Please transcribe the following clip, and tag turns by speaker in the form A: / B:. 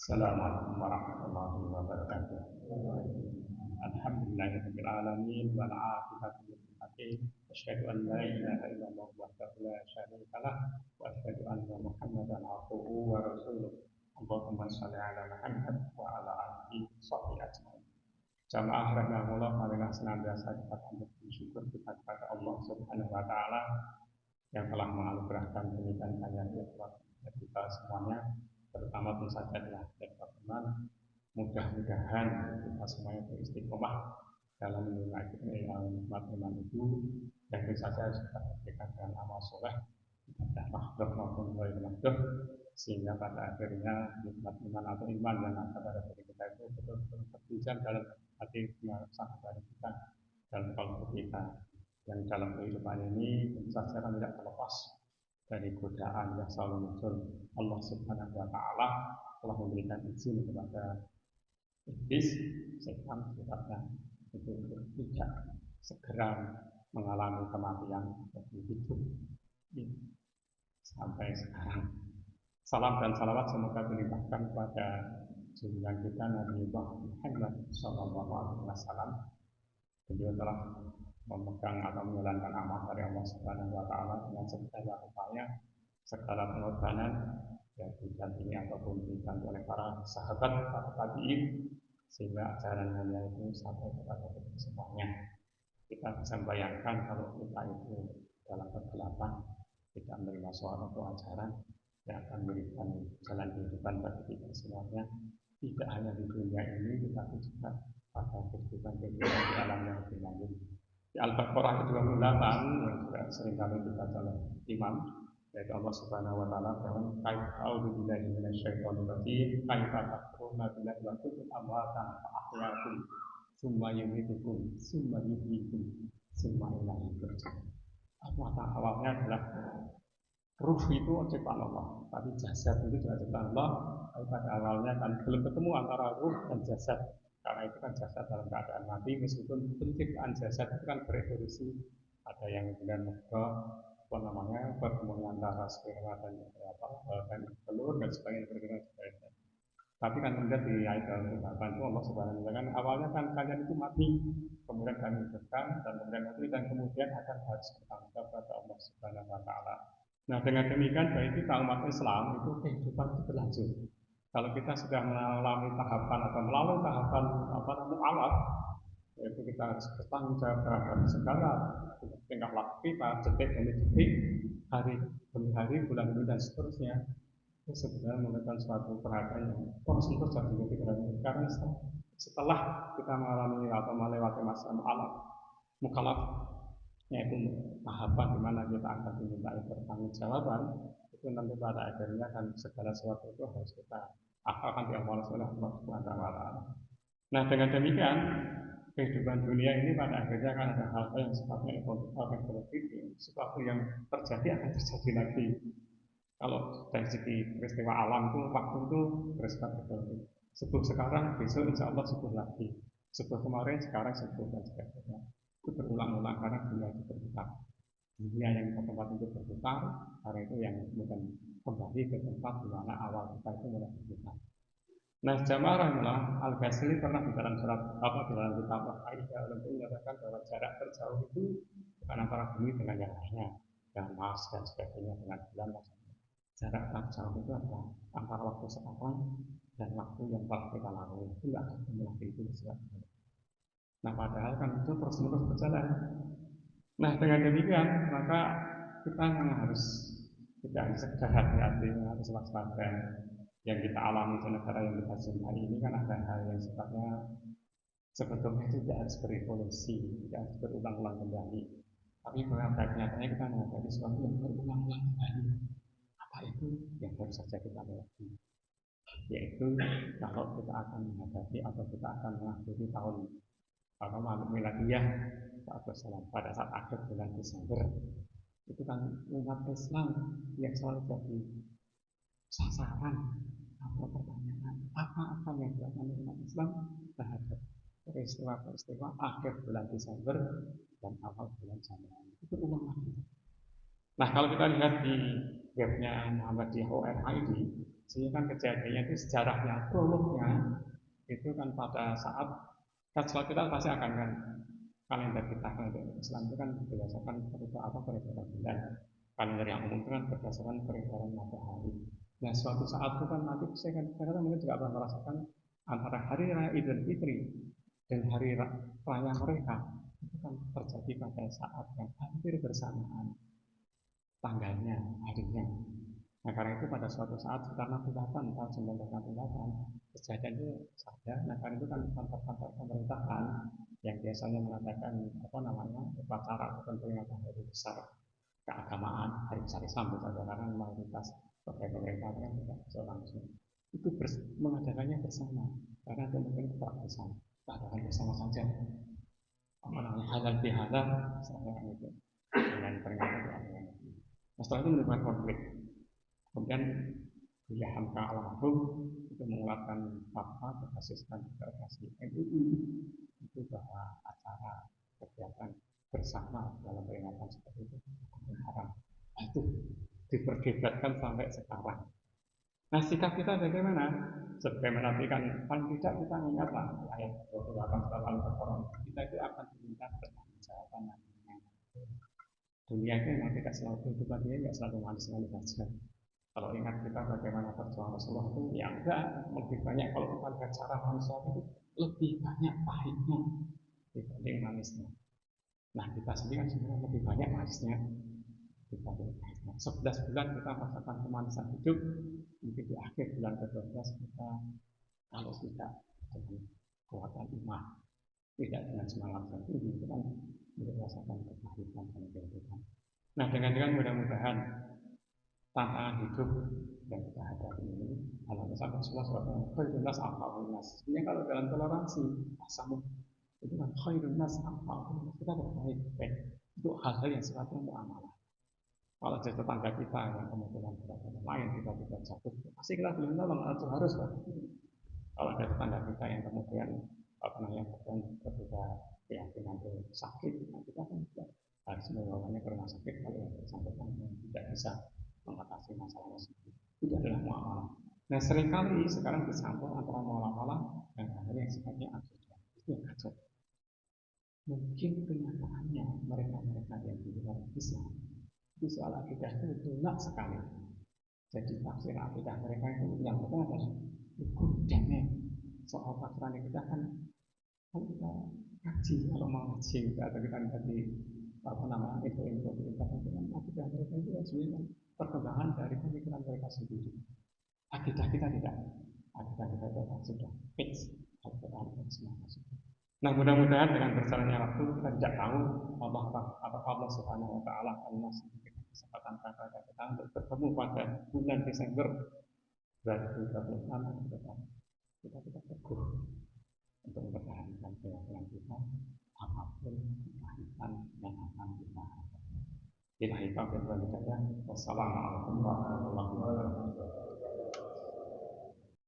A: Assalamualaikum warahmatullahi wabarakatuh. Alhamdulillahirabbil alamin wal 'aqibatu lil muttaqin. Asyhadu an la ilaha illallah wahdahu la syarika lah wa asyhadu anna Muhammadan 'abduhu wa rasuluh. Allahumma shalli 'ala Muhammad wa 'ala alihi washabihi ajmain. Jamaah rahimahullah, marilah senantiasa kita bersyukur kepada Allah Subhanahu wa taala yang telah menganugerahkan demikian banyak nikmat kita semuanya, terutama tentu saja adalah teman. Mudah-mudahan kita semuanya beristiqomah dalam menunaikan nikmat iman itu, dan tentu saja kita berikan dengan amal soleh, ibadah makhluk maupun ghair makhluk, sehingga pada akhirnya nikmat iman atau iman yang ada pada diri kita itu betul-betul terpijak dalam hati sahabat kita dan kalbu kita, yang dalam kehidupan ini tentu saja tidak terlepas dari godaan yang selalu muncul. Allah Subhanahu wa taala telah memberikan izin kepada iblis, setan, sifatnya itu tidak segera mengalami kematian dan hidup sampai sekarang. Salam dan salawat semoga dilimpahkan kepada junjungan kita Nabi Muhammad SAW. Beliau telah memegang atau menjalankan amanah dari Allah Subhanahu wa taala dengan segala upaya, segala pengorbanan yang didampingi ataupun dibantu oleh para sahabat, para tabi'in, sehingga ajaran-ajarannya itu sampai kepada kita semuanya. Kita bisa membayangkan kalau kita itu dalam kegelapan tidak menerima suatu ajaran yang akan memberikan jalan kehidupan bagi kita semuanya, tidak hanya di dunia ini tetapi juga pada kehidupan di alam yang lebih lanjut. Di Al-Baqarah 28 yang juga sering kali dibaca oleh imam, yaitu Allah Subhanahu wa taala berfirman, "A'udzu billahi minasyaitonir rajim, kaifa takfuruna billahi wa kuntum amwatan fa ahyaakum, tsumma yumitukum, tsumma yuhyikum, tsumma ilaihi turja'un." Awalnya adalah ruh itu ciptaan Allah, tapi jasad itu juga ciptaan Allah. Tapi pada awalnya kan belum ketemu antara ruh dan jasad, karena itu kan jasad dalam keadaan mati, meskipun penciptaan jasad itu kan berevolusi, ada yang kemudian pertemuan antara sperma dan telur dan sebagainya. Tapi kan kemudian di ayat Al-Quran itu Allah Subhanahu wa taala, awalnya kan kalian itu mati, kemudian kami hidupkan, dan kemudian mati, dan kemudian akan harus bertanggung jawab kepada Allah Subhanahu wa taala. Nah, dengan demikian bagi kita umat Islam itu kehidupan itu berlanjut. Kalau kita sudah mengalami tahapan atau melalui tahapan mu'alaf, yaitu kita harus bertanggung jawab terhadap segala tingkah laku kita, detik demi detik, hari demi hari, bulan demi dan seterusnya. Itu sebenarnya merupakan suatu perhatian yang terus-menerus jadi lebih berani, karena setelah kita mengalami atau melewati masa mu'alaf, yaitu tahapan di mana kita akan dimintai pertanggungjawaban, itu nanti pada akhirnya kan segala sesuatu itu harus kita akan diawali oleh Allah Subhanahu wa taala. Nah, dengan demikian kehidupan dunia ini pada akhirnya kan ada hal-hal yang sifatnya evolutif, sesuatu yang terjadi akan terjadi lagi. Kalau dari segi peristiwa alam itu, waktu itu bersifat evolutif. Subuh sekarang, besok insya Allah subuh lagi. Subuh kemarin, sekarang subuh, dan sebagainya. Itu berulang-ulang karena dunia itu berputar. Dunia yang ke tempat itu berputar, karena itu yang kemudian kembali ke tempat di mana awal kita itu mulai berputar. Nah, jamaah rahimahullah, Al-Ghazali pernah di dalam dalam kitab Al-Qaeda itu menyatakan bahwa jarak terjauh itu bukan antara bumi dengan yang lainnya, dengan Mars dan sebagainya, dengan bulan. Jarak terjauh itu adalah antara waktu sekarang dan waktu yang telah kita lalui. Itu tidak akan kembali itu sesuatu. Nah, padahal kan itu terus-menerus berjalan. Nah, dengan demikian maka kita harus tidak sedar hati-hati, harus waspada. Yang kita alami di negara yang kita cintai ini kan ada hal yang sifatnya sebetulnya tidak harus berevolusi, tidak harus berulang-ulang kembali. Tapi pada nyatanya kita menghadapi sesuatu yang berulang-ulang kembali. Apa itu yang baru saja kita lewati? Yaitu kalau kita akan menghadapi atau kita akan mengakhiri tahun miladiyah pada saat akhir bulan Desember, itu kan umat Islam yang selalu jadi sasaran atau pertanyaan apa yang dilakukan umat Islam terhadap peristiwa-peristiwa akhir bulan Desember dan awal bulan Januari. Itu ulang lagi. Nah, kalau kita lihat di webnya Muhammadiyah ORID, Sehingga kan kejadiannya itu sejarahnya, prolognya itu kan pada saat kan sholat kita pasti akan kan kalender kita kalender Islam itu kan berdasarkan peredaran bulan. Kalender yang umum itu kan berdasarkan peredaran matahari. Nah suatu saat itu kan nanti saya kan mungkin juga akan merasakan antara hari raya Idul Fitri dan hari raya mereka itu kan terjadi pada saat yang hampir bersamaan tanggalnya, harinya. Nah karena itu pada suatu saat sekitar 68 tahun 1968 kejadian itu saja. Nah karena itu kan kantor-kantor pemerintahan yang biasanya mengadakan upacara atau peringatan hari besar keagamaan, hari besar Islam misalnya, karena mayoritas pegawai pemerintah kan tidak bisa langsung itu mengadakannya bersama karena itu mungkin tidak bersama, adakan bersama saja halal bihalal misalnya itu dengan peringatan keagamaan. Nah setelah itu menimbulkan konflik. Kemudian Buya Hamka almarhum itu mengeluarkan fatwa berbasiskan deklarasi MUI itu bahwa acara kegiatan bersama dalam peringatan seperti itu haram. Itu diperdebatkan sampai sekarang. Nah sikap kita bagaimana? Sebagaimana kan paling tidak kita ingatlah ayat 28 dalam Al-Quran kita itu akan diminta pertanggungjawaban dunia itu memang tidak selalu kehidupan dia tidak selalu manis-manis saja. Kalau ingat kita bagaimana perjuangan Rasulullah itu ya enggak, lebih banyak kalau kita lihat cara manusia itu lebih banyak pahitnya dibanding manisnya. Nah kita sendiri kan sebenarnya lebih banyak manisnya dibanding pahitnya. 11 bulan kita merasakan kemanisan hidup, mungkin di akhir bulan ke-12 kita kalau tidak dengan kekuatan iman, tidak dengan semangat yang tinggi, itu kan merasakan kepahitan dan kehidupan. Nah dengan mudah-mudahan tantangan hidup yang kita hadapi ini dalam sampai khairun nas anfa'un nas. Sebenarnya kalau dalam toleransi asam itu kan khairun nas anfa'un nas, kita berbaik untuk hal-hal yang sifatnya muamalah. Kalau ada tetangga kita yang kemudian beragama lain kita jatuh, pasti kita bilang tolong atau harus kan. Kalau ada tetangga kita yang kemudian berbeda keyakinan itu sakit, kita kan harus membawanya ke rumah sakit kalau yang bersangkutan tidak bisa mengatasi masalahnya sendiri. Itu adalah muamalah. Nah seringkali sekarang dicampur antara muamalah dan hal yang sifatnya akidah. Itu yang kacau. Mungkin kenyataannya mereka yang di luar Islam itu soal akidah itu lunak sekali. Jadi tafsir akidah mereka itu yang pertama adalah hukum damai. Soal tafsiran kita kan kalau kita kaji, kalau mau ngaji atau kita tadi info di internet dengan akidah mereka itu sebenarnya perkembangan dari pemikiran mereka sendiri. Akidah kita tidak, akidah kita sudah fix, Al-Quran dan semuanya. Nah mudah-mudahan dengan berjalannya waktu kita tidak tahu Allah Subhanahu Wa Taala akan masih kesempatan kepada kita untuk bertemu pada bulan Desember 2026 kita teguh untuk mempertahankan keyakinan kita apapun kepahitan yang akan kita hadapi. Wassalamualaikum warahmatullahi wabarakatuh.